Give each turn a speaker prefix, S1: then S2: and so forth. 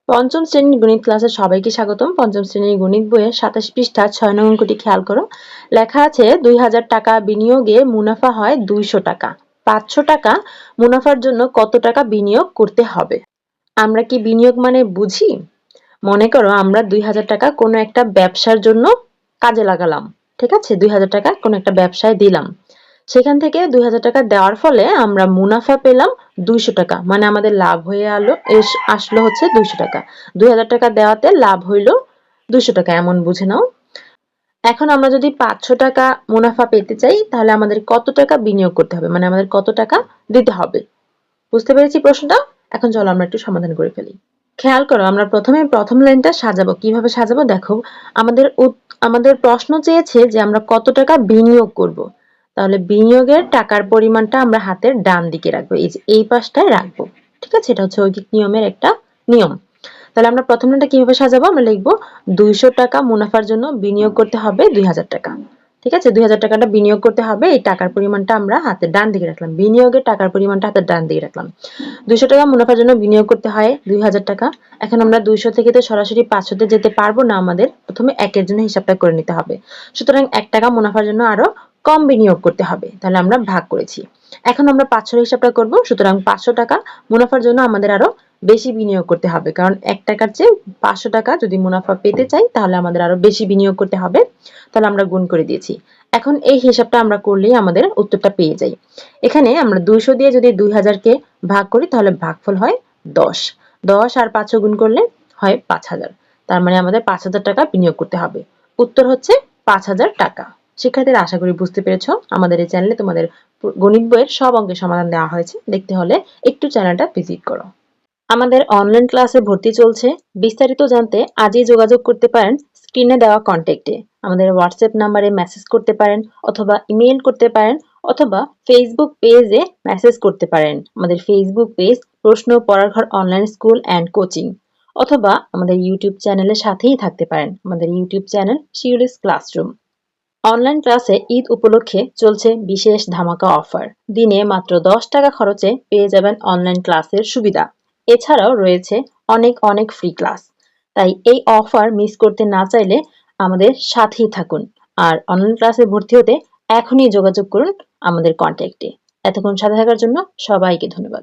S1: পঞ্চম শ্রেণীর গণিত ক্লাসে সবাইকে স্বাগতম। পঞ্চম শ্রেণীর গণিত বইয়ের ২৭ পৃষ্ঠা ৬ নং অঙ্কটি খেয়াল করো। লেখা আছে ২০০০ টাকা বিনিয়োগে মুনাফা হয় ২০০ টাকা। ৫০০ টাকা মুনাফার জন্য কত টাকা বিনিয়োগ করতে হবে? আমরা কি বিনিয়োগ মানে বুঝি? মনে করো আমরা ২০০০ টাকা কোনো একটা ব্যবসার জন্য কাজে লাগালাম। ঠিক আছে, ২০০০ টাকা কোনো একটা ব্যবসায় দিলাম। সেখান থেকে ২০০০ টাকা দেওয়ার ফলে আমরা মুনাফা পেলাম ২০০ টাকা, মানে আমাদের লাভ হয়ে আসলো হচ্ছে ২০০ টাকা। ২০০০ টাকা দেওয়াতে লাভ হইল ২০০ টাকা, এমন বুঝে নাও। এখন আমরা যদি ৫০০ টাকা মুনাফা পেতে চাই তাহলে আমাদের কত টাকা বিনিয়োগ করতে হবে, মানে আমাদের কত টাকা দিতে হবে। বুঝতে পেরেছি প্রশ্নটা? এখন চলো আমরা একটু সমাধান করে ফেলি। খেয়াল করো, আমরা প্রথমে প্রথম লাইনটা সাজাবো। কিভাবে সাজাবো দেখো। আমাদের প্রশ্ন চেয়েছে যে আমরা কত টাকা বিনিয়োগ করব। তাহলে বিনিয়োগের টাকার পরিমাণটা আমরা হাতের ডান দিকে রাখবো, এই যে এই পাশটায় রাখবো। ঠিক আছে, এটা হচ্ছে ঐকিক নিয়মের একটা নিয়ম। তাহলে আমরা প্রথম লাইনটা কিভাবে সাজাবো, আমরা লিখবো ২০০ টাকা মুনাফার জন্য বিনিয়োগ করতে হবে ২০০০ টাকা। ঠিক আছে, ২০০০ টাকাটা বিনিয়োগ করতে হবে, এই টাকার পরিমাণটা আমরা হাতের ডান দিকে রাখলাম। বিনিয়োগের টাকার পরিমাণটা হাতের ডান দিকে রাখলাম। ২০০ টাকা মুনাফার জন্য বিনিয়োগ করতে হয় ২০০০ টাকা। এখন আমরা ২০০ থেকে তো সরাসরি ৫০০ তে যেতে পারবো না, আমাদের প্রথমে একের জন্য হিসাবটা করে নিতে হবে। সুতরাং ১ টাকা মুনাফার জন্য আরো কম বিনিয়োগ করতে হবে। তাহলে আমরা ভাগ করেছি। এখন আমরা ৫০০ হিসাবটা করব। সুতরাং ৫০০ টাকা মুনাফার জন্য আমাদের আরো বেশি বিনিয়োগ করতে হবে, কারণ ১ টাকার চেয়ে ৫০০ টাকা যদি মুনাফা পেতে চাই তাহলে আমাদের আরো বেশি বিনিয়োগ করতে হবে। তাহলে আমরা গুণ করে দিয়েছি। এখন এই হিসাবটা আমরা করলেই আমাদের উত্তরটা পেয়ে যাই। এখানে আমরা ২০০ দিয়ে যদি ২০০০ কে ভাগ করি তাহলে ভাগফল হয় ১০। ১০ আর ৫০০ গুণ করলে হয় ৫০০০। তার মানে আমাদের ৫০০০ টাকা বিনিয়োগ করতে হবে। উত্তর হচ্ছে ৫০০০ টাকা। শিক্ষার্থীরা, আশা করি বুঝতে পেরেছো। আমাদের এই চ্যানেলে তোমাদের গণিত বইয়ের সব অঙ্কের সমাধান দেওয়া হয়েছে। দেখতে হলে একটু চ্যানেলটা ভিজিট করো। আমাদের অনলাইন ক্লাসে ভর্তি চলছে। বিস্তারিত জানতে আজই যোগাযোগ করতে পারেন স্ক্রিনে দেওয়া কন্ট্যাক্টে। আমাদের হোয়াটসঅ্যাপ নাম্বারে মেসেজ করতে পারেন অথবা ইমেইল করতে পারেন অথবা ফেসবুক পেজে মেসেজ করতে পারেন। আমাদের ফেসবুক পেজ প্রশ্ন পড়ার ঘর অনলাইন স্কুল অ্যান্ড কোচিং, অথবা আমাদের ইউটিউব চ্যানেলের সাথেই থাকতে পারেন। আমাদের YouTube channel Shiuli's classroom. Online ক্লাসে ঈদ উপলক্ষে চলছে বিশেষ ধামাকা অফার। দিনে মাত্র ১০ টাকা খরচে পেয়ে যাবেন অনলাইন ক্লাসের সুবিধা। এছাড়াও রয়েছে অনেক অনেক ফ্রি ক্লাস। তাই এই অফার মিস করতে না চাইলে আমাদের সাথেই থাকুন। আর অনলাইন ক্লাসে ভর্তি হতে এখনই যোগাযোগ করুন আমাদের কন্ট্যাক্টে। এতক্ষণ সাথে থাকার জন্য সবাইকে ধন্যবাদ।